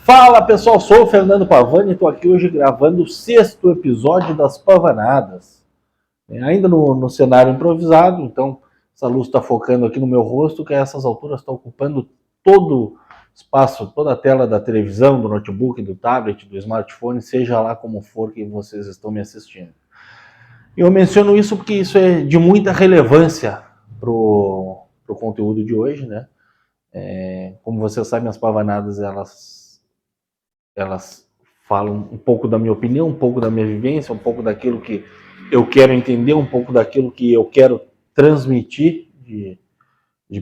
Fala pessoal, sou o Fernando Pavani e estou aqui hoje gravando o 6º episódio das Pavanadas. Ainda no cenário improvisado, então essa luz está focando aqui no meu rosto, que a essas alturas está ocupando todo o espaço, toda a tela da televisão, do notebook, do tablet, do smartphone, seja lá como for que vocês estão me assistindo. Eu menciono isso porque isso é de muita relevância para o conteúdo de hoje, né? Como vocês sabem, as Pavanadas, elas falam um pouco da minha opinião, um pouco da minha vivência, um pouco daquilo que eu quero entender, um pouco daquilo que eu quero transmitir de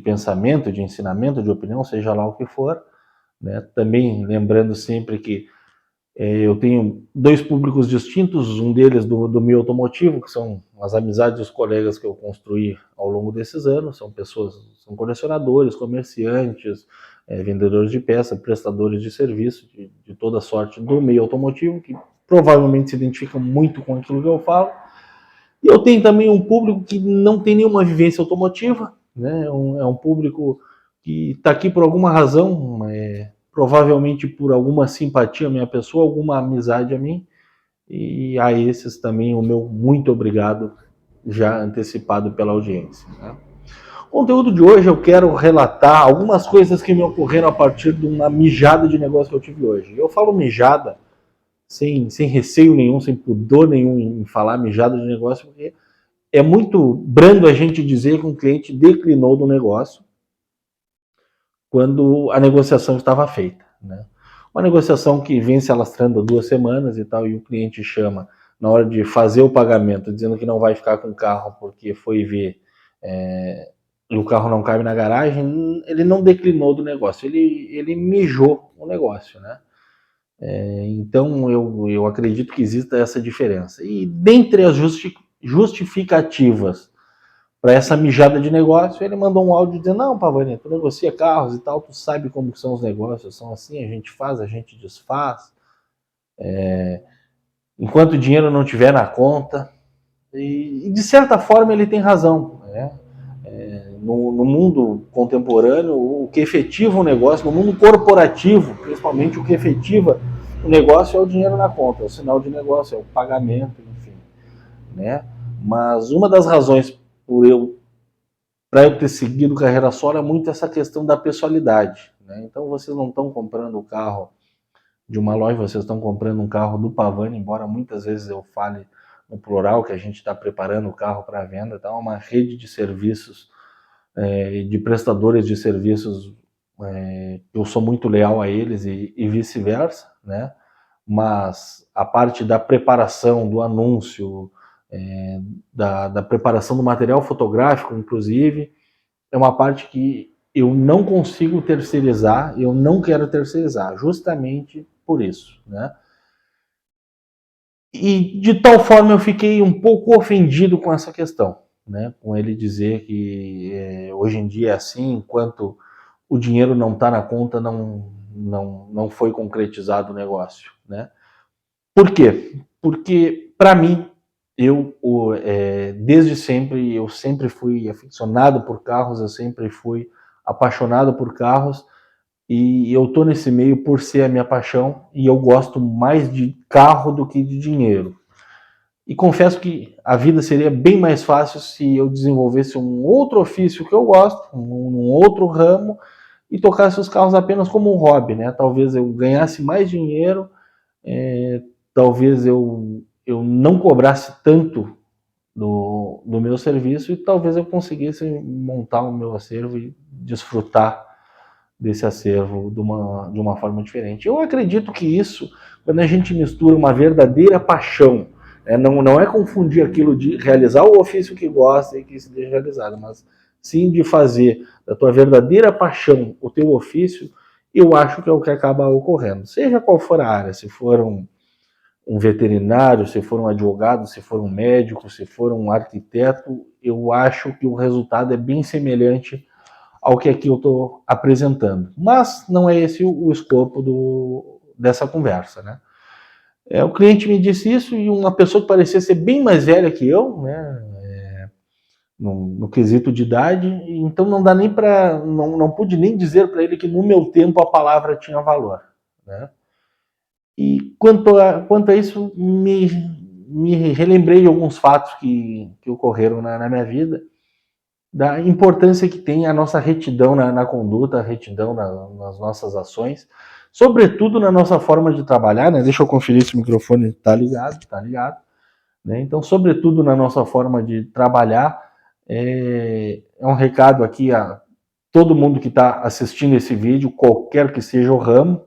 pensamento, de ensinamento, de opinião, seja lá o que for, né? Também lembrando sempre que eu tenho dois públicos distintos, um deles do meio automotivo, que são as amizades e os colegas que eu construí ao longo desses anos, são pessoas, são colecionadores, comerciantes, vendedores de peça, prestadores de serviço, de toda sorte do meio automotivo, que provavelmente se identificam muito com aquilo que eu falo. E eu tenho também um público que não tem nenhuma vivência automotiva, né? É um público que está aqui por alguma razão, provavelmente por alguma simpatia à minha pessoa, alguma amizade a mim, e a esses também o meu muito obrigado já antecipado pela audiência, né? O conteúdo de hoje eu quero relatar algumas coisas que me ocorreram a partir de uma mijada de negócio que eu tive hoje. Eu falo mijada sem receio nenhum, sem pudor nenhum em falar mijada de negócio, porque é muito brando a gente dizer que um cliente declinou do negócio quando a negociação estava feita, né? Uma negociação que vem se alastrando 2 semanas e tal, e o cliente chama na hora de fazer o pagamento, dizendo que não vai ficar com o carro porque foi ver e o carro não cabe na garagem. Ele não declinou do negócio, ele mijou o negócio, né? Então eu acredito que exista essa diferença. E dentre as justificativas para essa mijada de negócio, ele mandou um áudio dizendo: não, Pavani, tu negocia carros e tal, tu sabe como são os negócios, são assim, a gente faz, a gente desfaz, enquanto o dinheiro não estiver na conta. E de certa forma ele tem razão, né? No mundo contemporâneo, o que efetiva o negócio, no mundo corporativo, principalmente, o que efetiva o negócio é o dinheiro na conta, é o sinal de negócio, é o pagamento, enfim, né? Mas uma das razões para eu ter seguido carreira solo é muito essa questão da pessoalidade, né? Então vocês não estão comprando o carro de uma loja, vocês estão comprando um carro do Pavani, embora muitas vezes eu fale no plural que a gente está preparando o carro para venda, tá? Uma rede de serviços, de prestadores de serviços, eu sou muito leal a eles e vice-versa, né? Mas a parte da preparação do anúncio, da preparação do material fotográfico, inclusive, é uma parte que eu não consigo terceirizar, eu não quero terceirizar, justamente por isso, né? E de tal forma eu fiquei um pouco ofendido com essa questão, né? Com ele dizer que hoje em dia é assim, enquanto o dinheiro não está na conta, não foi concretizado o negócio, né? Por quê? Porque, para mim, desde sempre, eu sempre fui aficionado por carros, eu sempre fui apaixonado por carros, e eu tô nesse meio por ser a minha paixão, e eu gosto mais de carro do que de dinheiro. E confesso que a vida seria bem mais fácil se eu desenvolvesse um outro ofício que eu gosto, um outro ramo, e tocasse os carros apenas como um hobby, né? Talvez eu ganhasse mais dinheiro, talvez eu não cobrasse tanto do meu serviço, e talvez eu conseguisse montar o meu acervo e desfrutar desse acervo de uma forma diferente. Eu acredito que isso, quando a gente mistura uma verdadeira paixão, não é confundir aquilo de realizar o ofício que gosta e que se deixa realizado, mas sim de fazer da tua verdadeira paixão o teu ofício. Eu acho que é o que acaba ocorrendo, seja qual for a área, se for um veterinário, se for um advogado, se for um médico, se for um arquiteto, eu acho que o resultado é bem semelhante ao que aqui eu estou apresentando. Mas não é esse o escopo dessa conversa, né? O cliente me disse isso, e uma pessoa que parecia ser bem mais velha que eu, né, no quesito de idade, então não dá nem para, não pude nem dizer para ele que no meu tempo a palavra tinha valor, né? E quanto a isso, me relembrei de alguns fatos que ocorreram na minha vida, da importância que tem a nossa retidão na conduta, a retidão nas nossas ações, sobretudo na nossa forma de trabalhar, né? Deixa eu conferir se o microfone está ligado, tá ligado, né? Então, sobretudo na nossa forma de trabalhar, é um recado aqui a todo mundo que está assistindo esse vídeo, qualquer que seja o ramo,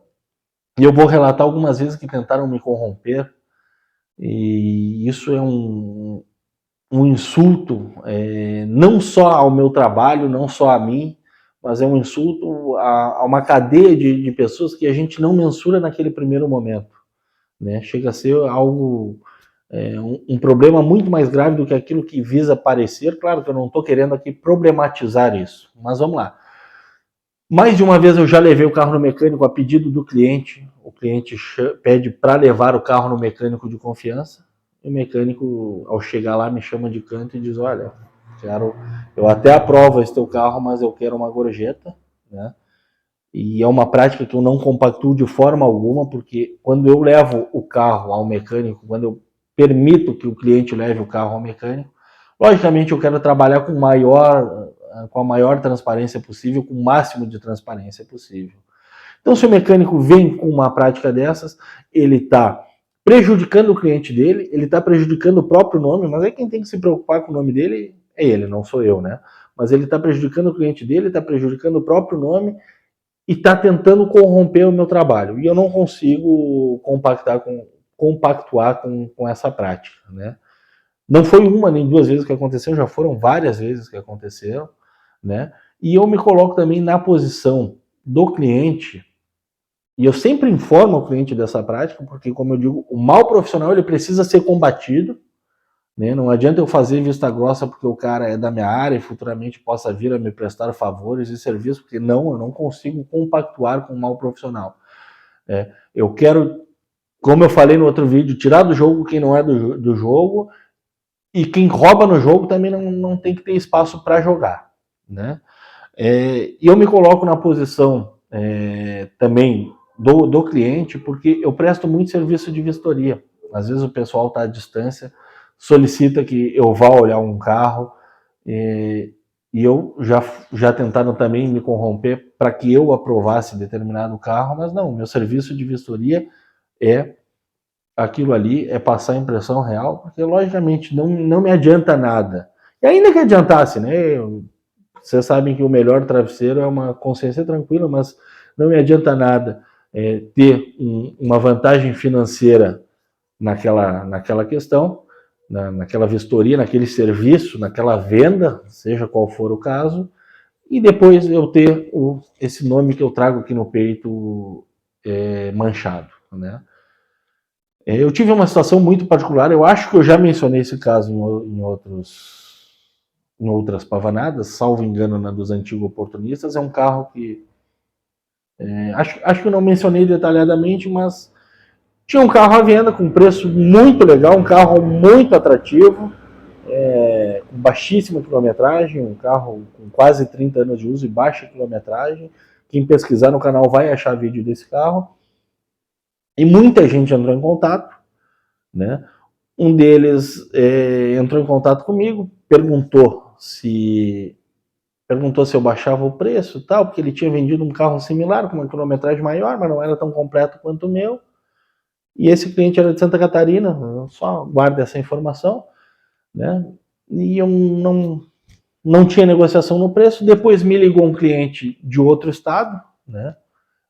e eu vou relatar algumas vezes que tentaram me corromper, e isso é um insulto, não só ao meu trabalho, não só a mim, mas é um insulto a uma cadeia de pessoas que a gente não mensura naquele primeiro momento, né? Chega a ser algo, um problema muito mais grave do que aquilo que visa parecer. Claro que eu não estou querendo aqui problematizar isso, mas vamos lá. Mais de uma vez eu já levei o carro no mecânico a pedido do cliente. O cliente pede para levar o carro no mecânico de confiança. E o mecânico, ao chegar lá, me chama de canto e diz: olha, eu até aprovo esse teu carro, mas eu quero uma gorjeta, né? E é uma prática que eu não compactuo de forma alguma, porque quando eu levo o carro ao mecânico, quando eu permito que o cliente leve o carro ao mecânico, logicamente eu quero trabalhar com a maior transparência possível, com o máximo de transparência possível. Então, se o mecânico vem com uma prática dessas, ele está prejudicando o cliente dele, ele está prejudicando o próprio nome, mas aí quem tem que se preocupar com o nome dele é ele, não sou eu, né? Mas ele está prejudicando o cliente dele, está prejudicando o próprio nome e está tentando corromper o meu trabalho. E eu não consigo compactuar com essa prática, né? Não foi uma nem duas vezes que aconteceu, já foram várias vezes que aconteceram, né? E eu me coloco também na posição do cliente, e eu sempre informo o cliente dessa prática, porque, como eu digo, o mal profissional ele precisa ser combatido, né? Não adianta eu fazer vista grossa porque o cara é da minha área e futuramente possa vir a me prestar favores e serviços, porque não, eu não consigo compactuar com o mal profissional. Eu quero, como eu falei no outro vídeo, tirar do jogo quem não é do jogo, e quem rouba no jogo também não tem que ter espaço para jogar, né? E eu me coloco na posição também do cliente, porque eu presto muito serviço de vistoria. Às vezes o pessoal está à distância, solicita que eu vá olhar um carro, e eu já tentaram também me corromper para que eu aprovasse determinado carro, mas não, meu serviço de vistoria é aquilo ali, é passar a impressão real, porque logicamente não me adianta nada. E ainda que adiantasse, né? Vocês sabem que o melhor travesseiro é uma consciência tranquila, mas não me adianta nada ter uma vantagem financeira naquela questão, naquela vistoria, naquele serviço, naquela venda, seja qual for o caso, e depois eu ter esse nome que eu trago aqui no peito manchado, né? Eu tive uma situação muito particular, eu acho que eu já mencionei esse caso em outras pavanadas, salvo engano na dos antigos oportunistas. É um carro que acho que eu não mencionei detalhadamente, mas tinha um carro à venda com preço muito legal, um carro muito atrativo, com baixíssima quilometragem, um carro com quase 30 anos de uso e baixa quilometragem. Quem pesquisar no canal vai achar vídeo desse carro. E muita gente entrou em contato, né? Um deles entrou em contato comigo, perguntou se eu baixava o preço e tal, porque ele tinha vendido um carro similar, com uma quilometragem maior, mas não era tão completo quanto o meu. E esse cliente era de Santa Catarina, só guarda essa informação, né? E eu não tinha negociação no preço. Depois me ligou um cliente de outro estado, né?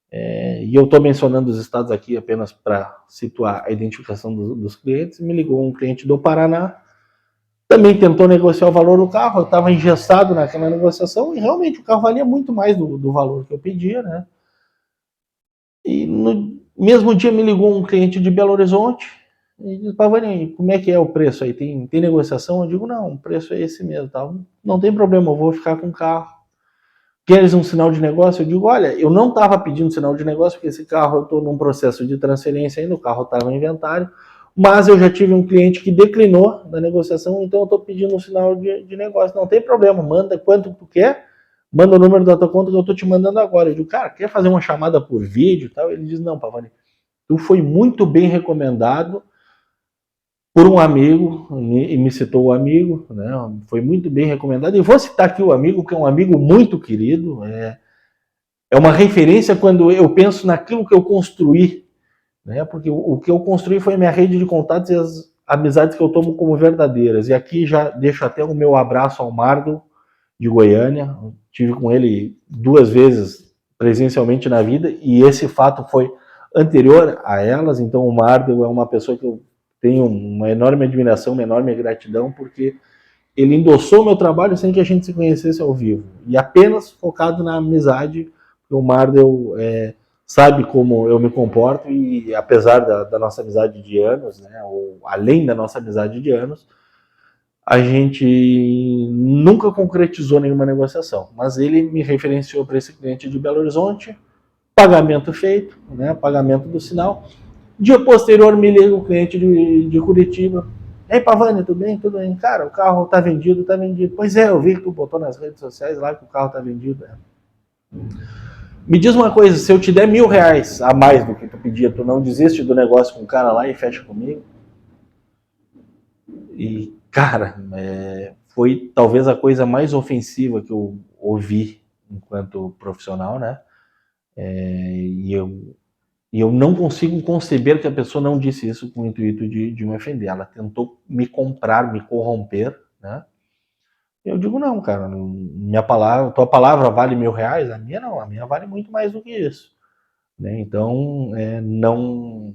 E eu estou mencionando os estados aqui apenas para situar a identificação dos clientes. Me ligou um cliente do Paraná, também tentou negociar o valor do carro. Eu estava engessado naquela negociação e realmente o carro valia muito mais do valor que eu pedia, né? E no mesmo dia me ligou um cliente de Belo Horizonte e disse: Pavani, como é que é o preço aí? Tem negociação? Eu digo: não, o preço é esse mesmo, tá? Não tem problema, eu vou ficar com o carro. Queres um sinal de negócio? Eu digo: olha, eu não estava pedindo sinal de negócio, porque esse carro eu estou num processo de transferência ainda, o carro estava em inventário, mas eu já tive um cliente que declinou da negociação, então eu estou pedindo um sinal de negócio. Não tem problema, manda quanto tu quer, manda o número da tua conta que eu tô te mandando agora. Eu digo, cara, quer fazer uma chamada por vídeo e tal? Ele diz, não, Pavani, tu foi muito bem recomendado por um amigo, e me citou o amigo, né? Foi muito bem recomendado. E vou citar aqui o amigo, que é um amigo muito querido, é uma referência quando eu penso naquilo que eu construí, né? Porque o que eu construí foi a minha rede de contatos e as amizades que eu tomo como verdadeiras. E aqui já deixo até o meu abraço ao Mardo, de Goiânia. Tive com ele 2 vezes presencialmente na vida, e esse fato foi anterior a elas. Então o Mardo é uma pessoa que eu tenho uma enorme admiração, uma enorme gratidão, porque ele endossou o meu trabalho sem que a gente se conhecesse ao vivo, e apenas focado na amizade. O Mardo sabe como eu me comporto, e apesar da nossa amizade de anos, né, ou além da nossa amizade de anos, a gente nunca concretizou nenhuma negociação, mas ele me referenciou para esse cliente de Belo Horizonte, pagamento feito, né, pagamento do sinal. Dia posterior me liga o cliente de Curitiba. Ei, Pavani, tudo bem? Tudo bem? Cara, o carro tá vendido, tá vendido. Pois é, eu vi que tu botou nas redes sociais lá que o carro tá vendido. Me diz uma coisa, se eu te der R$1.000 a mais do que tu pedia, tu não desiste do negócio com o cara lá e fecha comigo? E, cara, foi talvez a coisa mais ofensiva que eu ouvi enquanto profissional, né? E eu não consigo conceber que a pessoa não disse isso com o intuito de me ofender. Ela tentou me comprar, me corromper, né? Eu digo, não, cara, minha palavra, tua palavra vale R$1.000? A minha não, a minha vale muito mais do que isso. Né? Então, não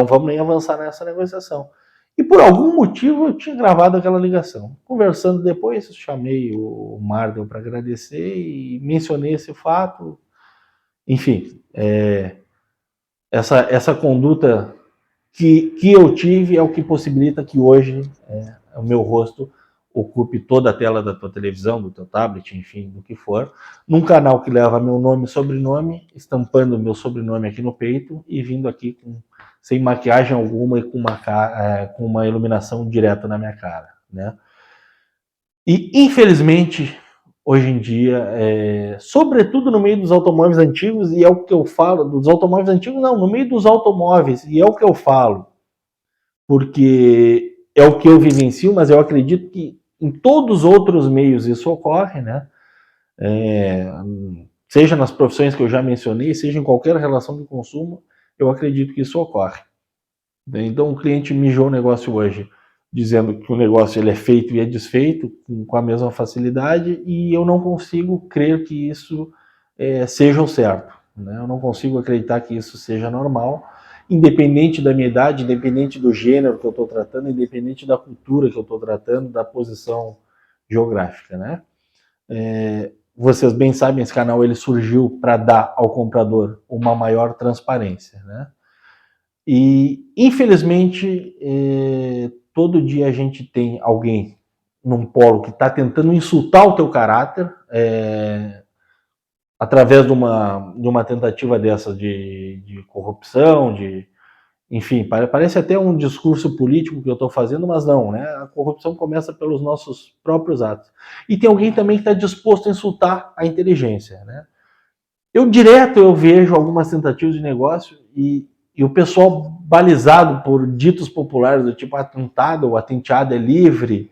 vamos nem avançar nessa negociação. E por algum motivo eu tinha gravado aquela ligação. Conversando depois, chamei o Mardel para agradecer e mencionei esse fato. Enfim, essa conduta que eu tive é o que possibilita que hoje o meu rosto ocupe toda a tela da tua televisão, do teu tablet, enfim, do que for, num canal que leva meu nome e sobrenome, estampando meu sobrenome aqui no peito e vindo aqui sem maquiagem alguma e com uma iluminação direta na minha cara, né? E, infelizmente, hoje em dia, sobretudo no meio dos automóveis antigos, e é o que eu falo, dos automóveis antigos não, no meio dos automóveis, e é o que eu falo, porque é o que eu vivencio, mas eu acredito que em todos os outros meios isso ocorre, né? Seja nas profissões que eu já mencionei, seja em qualquer relação de consumo, eu acredito que isso ocorre. Então o cliente mijou o negócio hoje, dizendo que o negócio ele é feito e é desfeito com a mesma facilidade, e eu não consigo crer que isso seja o certo. Né? Eu não consigo acreditar que isso seja normal, independente da minha idade, independente do gênero que eu estou tratando, independente da cultura que eu estou tratando, da posição geográfica. Né? Vocês bem sabem, esse canal ele surgiu para dar ao comprador uma maior transparência. Né? E, infelizmente, todo dia a gente tem alguém num polo que está tentando insultar o teu caráter através de uma tentativa dessa de corrupção, enfim, parece até um discurso político que eu estou fazendo, mas não, né? A corrupção começa pelos nossos próprios atos. E tem alguém também que está disposto a insultar a inteligência, né? Eu vejo algumas tentativas de negócio e o pessoal balizado por ditos populares do tipo atentado ou atenteado é livre,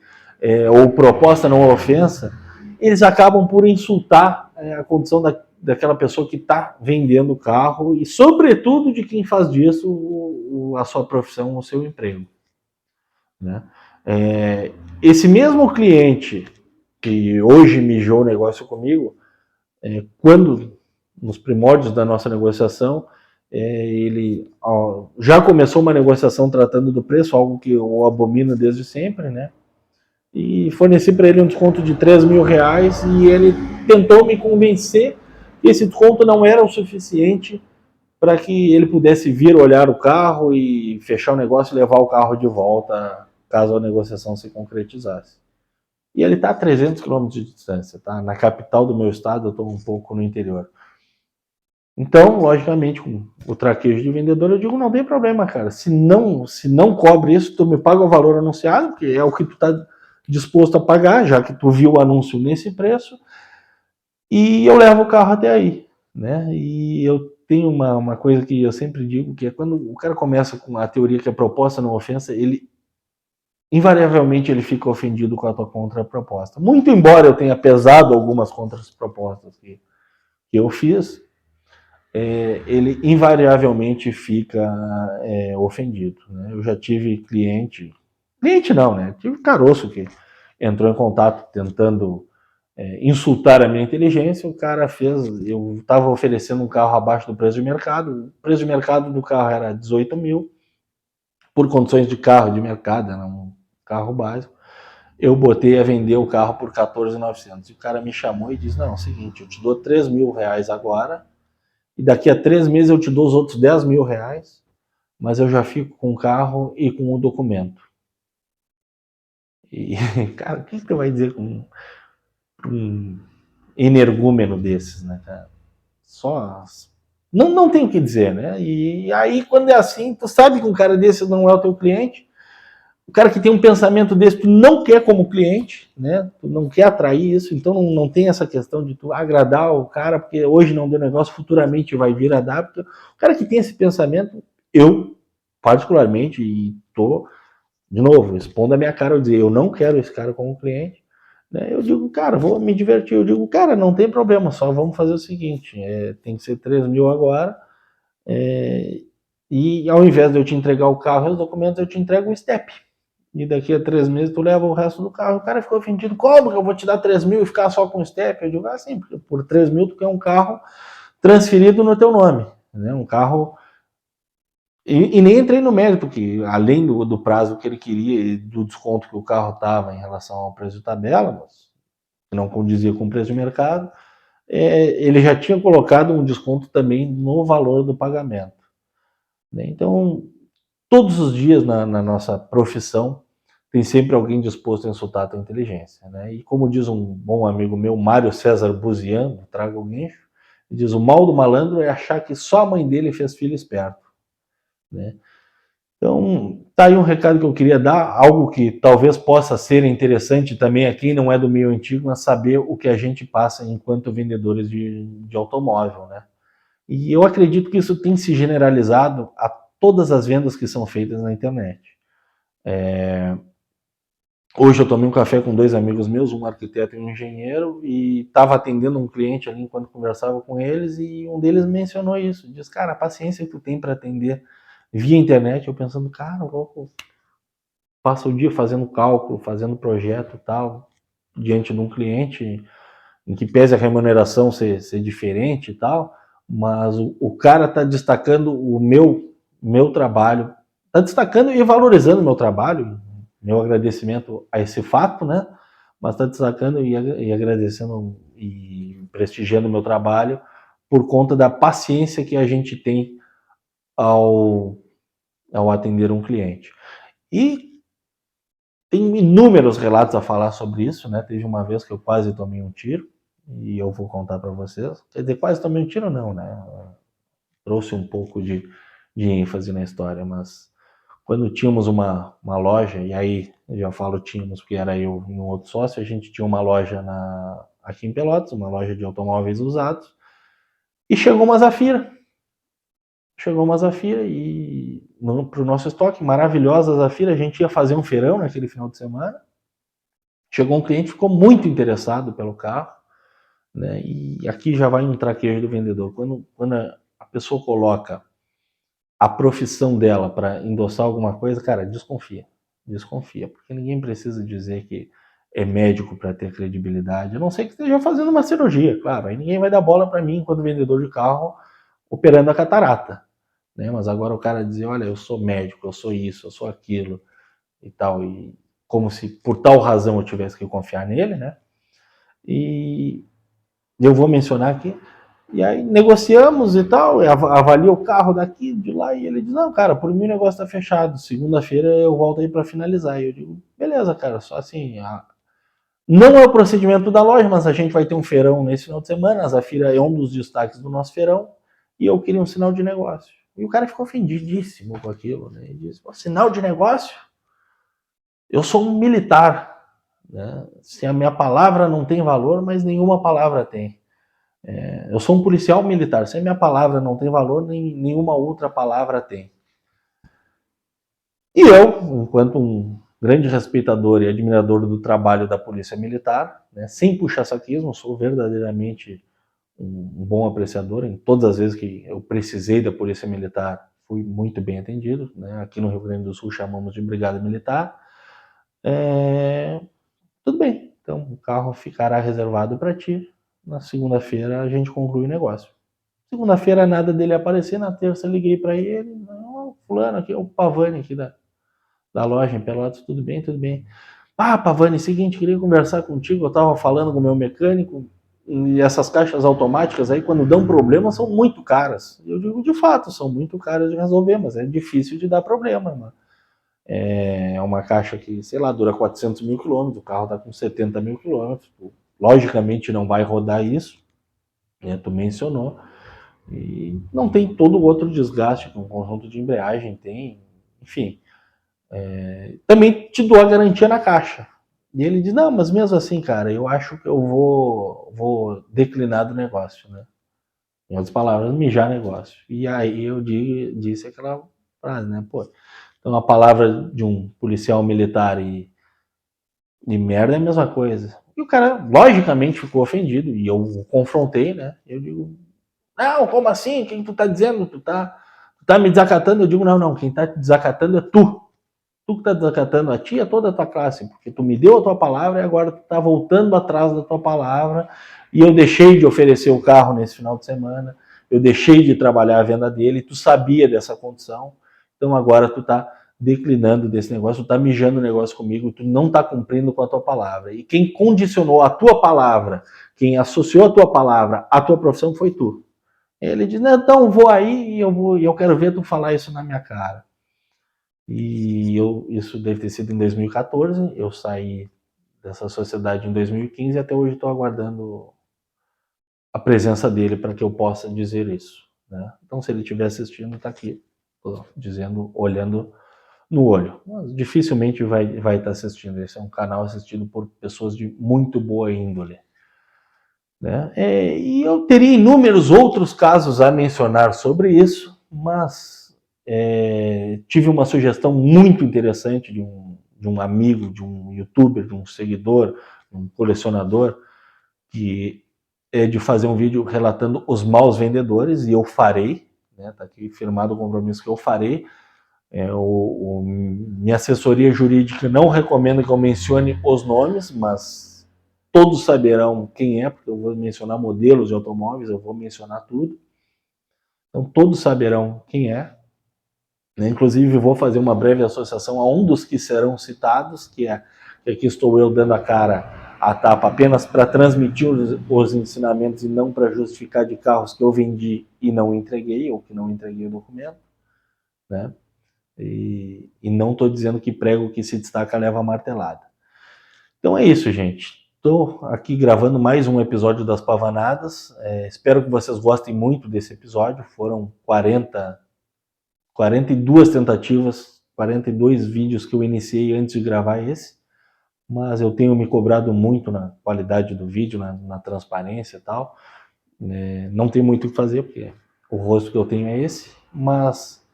ou proposta não ofensa, eles acabam por insultar a condição daquela pessoa que está vendendo o carro e, sobretudo, de quem faz disso a sua profissão, o seu emprego. Né? Esse mesmo cliente que hoje mijou o negócio comigo, quando nos primórdios da nossa negociação, ele já começou uma negociação tratando do preço, algo que eu abomino desde sempre, né? E forneci para ele um desconto de R$3.000 e ele tentou me convencer que esse desconto não era o suficiente para que ele pudesse vir olhar o carro e fechar o negócio e levar o carro de volta caso a negociação se concretizasse. E ele está a 300 km de distância, tá? Na capital do meu estado, eu estou um pouco no interior. Então, logicamente, com o traquejo de vendedor, eu digo, não tem problema, cara. Se não cobre isso, tu me paga o valor anunciado, que é o que tu está disposto a pagar, já que tu viu o anúncio nesse preço. e eu levo o carro até aí, né? E eu tenho uma coisa que eu sempre digo, que é quando o cara começa com a teoria que a proposta não ofensa, ele invariavelmente ele fica ofendido com a tua contraproposta. Muito embora eu tenha pesado algumas contrapropostas que eu fiz, ele invariavelmente fica ofendido. Né? Eu já tive cliente não, né? Tive caroço que entrou em contato tentando insultar a minha inteligência. O cara fez, eu estava oferecendo um carro abaixo do preço de mercado, o preço de mercado do carro era 18 mil, por condições de carro de mercado, era um carro básico. Eu botei a vender o carro por 14.900. E o cara me chamou e disse: não, é o seguinte, eu te dou 3 mil reais agora, e daqui a 3 meses eu te dou os outros 10 mil reais, mas eu já fico com o carro e com o documento. E, cara, o que você vai dizer com um energúmeno desses, né, cara? Só. Não tem o que dizer, né? E aí, quando é assim, tu sabe que um cara desse não é o teu cliente, o cara que tem um pensamento desse, tu não quer como cliente, né? Tu não quer atrair isso, então não tem essa questão de tu agradar o cara, porque hoje não deu negócio, futuramente vai vir a dar. Porque o cara que tem esse pensamento, eu, particularmente, e tô, de novo, expondo a minha cara, eu dizer, eu não quero esse cara como cliente, né? Eu digo, cara, vou me divertir. Eu digo, cara, não tem problema, só vamos fazer o seguinte, tem que ser 3 mil agora, e ao invés de eu te entregar o carro e os documentos, eu te entrego o step. E daqui a 3 meses tu leva o resto do carro. O cara ficou ofendido. Como que eu vou te dar 3 mil e ficar só com o step? Eu digo assim, porque por 3 mil tu quer um carro transferido no teu nome. Né? Um carro. E nem entrei no mérito, porque além do prazo que ele queria e do desconto que o carro estava em relação ao preço de tabela, mas não condizia com o preço de mercado, ele já tinha colocado um desconto também no valor do pagamento. Né? Então, todos os dias na nossa profissão, tem sempre alguém disposto a insultar a tua inteligência. Né? E como diz um bom amigo meu, Mário César Buziano, traga o guincho, diz: o mal do malandro é achar que só a mãe dele fez filho esperto. Né? Então, tá aí um recado que eu queria dar, algo que talvez possa ser interessante também a quem não é do meio antigo, mas saber o que a gente passa enquanto vendedores de automóvel. Né? E eu acredito que isso tem se generalizado a todas as vendas que são feitas na internet. Hoje eu tomei um café com 2 amigos meus, um arquiteto e um engenheiro, e estava atendendo um cliente ali enquanto conversava com eles, e um deles mencionou isso. Diz, cara, a paciência que tu tem para atender via internet. Eu pensando, cara, eu passo o dia fazendo cálculo, fazendo projeto e tal, diante de um cliente, em que pese a remuneração ser diferente e tal, mas o cara está destacando o meu trabalho, está destacando e valorizando o meu trabalho, meu agradecimento a esse fato, né? Mas está destacando e agradecendo e prestigiando o meu trabalho por conta da paciência que a gente tem ao atender um cliente. E tem inúmeros relatos a falar sobre isso, né? Teve uma vez que eu quase tomei um tiro, e eu vou contar para vocês. Quer dizer, quase tomei um tiro não, né? Trouxe um pouco de ênfase na história, mas quando tínhamos uma loja, e aí eu já falo tínhamos, porque era eu e um outro sócio, a gente tinha uma loja aqui em Pelotas, uma loja de automóveis usados, e chegou uma Zafira. Chegou uma Zafira e para o nosso estoque, maravilhosa Zafira, a gente ia fazer um feirão naquele final de semana. Chegou um cliente, ficou muito interessado pelo carro, né? E aqui já vai um traquejo do vendedor. Quando a pessoa coloca a profissão dela para endossar alguma coisa, cara, desconfia. Desconfia, porque ninguém precisa dizer que é médico para ter credibilidade, a não ser que esteja fazendo uma cirurgia, claro. Aí ninguém vai dar bola para mim, enquanto vendedor de carro, operando a catarata. Né? Mas agora o cara dizer, olha, eu sou médico, eu sou isso, eu sou aquilo e tal, e como se por tal razão eu tivesse que confiar nele, né? E eu vou mencionar aqui, e aí negociamos e tal, avalia o carro daqui, de lá, e ele diz, não, cara, por mim o negócio tá fechado, segunda-feira eu volto aí para finalizar. E eu digo, beleza, cara, só assim, não é o procedimento da loja, mas a gente vai ter um feirão nesse final de semana, a Zafira é um dos destaques do nosso feirão, e eu queria um sinal de negócio. E o cara ficou ofendidíssimo com aquilo, né? Ele disse, sinal de negócio? Eu sou um militar, né? Se a minha palavra não tem valor, mas nenhuma palavra tem. Eu sou um policial militar, sem minha palavra não tem valor, nem nenhuma outra palavra tem. E eu, enquanto um grande respeitador e admirador do trabalho da Polícia Militar, né, sem puxa-saquismo, sou verdadeiramente um bom apreciador. Em todas as vezes que eu precisei da Polícia Militar, fui muito bem atendido. Né? Aqui no Rio Grande do Sul chamamos de Brigada Militar. Tudo bem, então o carro ficará reservado para ti. Na segunda-feira a gente conclui o negócio. Segunda-feira nada dele aparecer, na terça liguei para ele, não, fulano aqui, é o Pavani aqui da loja em Pelotas, tudo bem, tudo bem. Ah, Pavani, seguinte, queria conversar contigo, eu tava falando com o meu mecânico, e essas caixas automáticas aí, quando dão problema, são muito caras. Eu digo, de fato, são muito caras de resolver, mas é difícil de dar problema, mano. É uma caixa que, sei lá, dura 400 mil quilômetros, o carro tá com 70 mil quilômetros, logicamente não vai rodar isso, né, tu mencionou, e não tem todo o outro desgaste que um conjunto de embreagem tem, enfim. Também te dou a garantia na caixa. E ele diz, não, mas mesmo assim, cara, eu acho que eu vou declinar do negócio, né? Em outras palavras, mijar negócio. E aí eu disse aquela frase, né? Pô, então a palavra de um policial militar e merda é a mesma coisa. E o cara, logicamente, ficou ofendido. E eu o confrontei, né? Eu digo, não, como assim? Quem tu tá dizendo? Tu tá me desacatando? Eu digo, não, não, quem tá te desacatando é tu. Tu que tá desacatando a ti e a toda a tua classe, porque tu me deu a tua palavra e agora tu tá voltando atrás da tua palavra, e eu deixei de oferecer o carro nesse final de semana, eu deixei de trabalhar a venda dele, tu sabia dessa condição, então agora tu tá declinando desse negócio, tu tá mijando o negócio comigo, tu não tá cumprindo com a tua palavra. E quem condicionou a tua palavra, quem associou a tua palavra à tua profissão foi tu. Ele diz, não, então vou aí e eu quero ver tu falar isso na minha cara. E isso deve ter sido em 2014. Eu saí dessa sociedade em 2015 e até hoje estou aguardando a presença dele para que eu possa dizer isso. Né? Então, se ele estiver assistindo, está aqui, dizendo, olhando no olho. Mas dificilmente vai estar assistindo. Esse é um canal assistido por pessoas de muito boa índole. Né? E eu teria inúmeros outros casos a mencionar sobre isso, mas tive uma sugestão muito interessante de um amigo, de um youtuber, de um seguidor, de um colecionador, que é de fazer um vídeo relatando os maus vendedores, e eu farei, né? Tá aqui firmado o compromisso que eu farei. Minha assessoria jurídica não recomenda que eu mencione os nomes, mas todos saberão quem é, porque eu vou mencionar modelos de automóveis, eu vou mencionar tudo. Então todos saberão quem é. Inclusive vou fazer uma breve associação a um dos que serão citados, que aqui estou eu dando a cara a tapa apenas para transmitir os ensinamentos e não para justificar de carros que eu vendi e não entreguei, ou que não entreguei o documento. Né? E não estou dizendo que prego que se destaca leva a martelada. Então é isso, gente. Estou aqui gravando mais um episódio das Pavanadas. Espero que vocês gostem muito desse episódio. Foram 42 tentativas, 42 vídeos que eu iniciei antes de gravar esse. Mas eu tenho me cobrado muito na qualidade do vídeo, na transparência e tal. Não tem muito o que fazer, porque o rosto que eu tenho é esse. Mas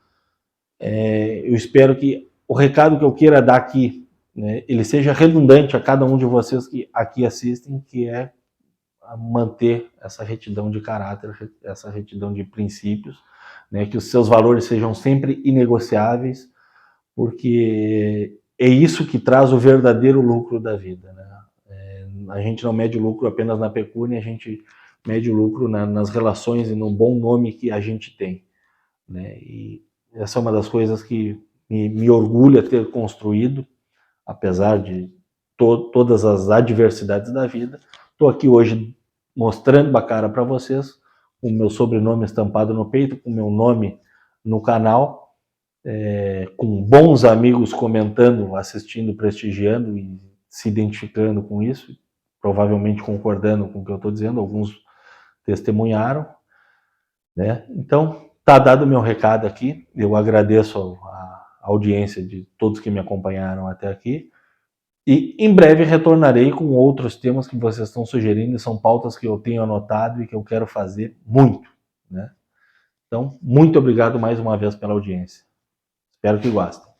eu espero que o recado que eu queira dar aqui, né, ele seja redundante a cada um de vocês que aqui assistem, que é manter essa retidão de caráter, essa retidão de princípios, né, que os seus valores sejam sempre inegociáveis, porque é isso que traz o verdadeiro lucro da vida. Né? A gente não mede o lucro apenas na pecúnia, a gente mede o lucro nas relações e no bom nome que a gente tem. Né? E essa é uma das coisas que me orgulha ter construído, apesar de todas as adversidades da vida. Estou aqui hoje mostrando a cara para vocês, com o meu sobrenome estampado no peito, com o meu nome no canal, com bons amigos comentando, assistindo, prestigiando e se identificando com isso, provavelmente concordando com o que eu estou dizendo, alguns testemunharam. Né? Então, tá dado o meu recado aqui. Eu agradeço a audiência de todos que me acompanharam até aqui. E em breve retornarei com outros temas que vocês estão sugerindo, são pautas que eu tenho anotado e que eu quero fazer muito, né? Então, muito obrigado mais uma vez pela audiência. Espero que gostem.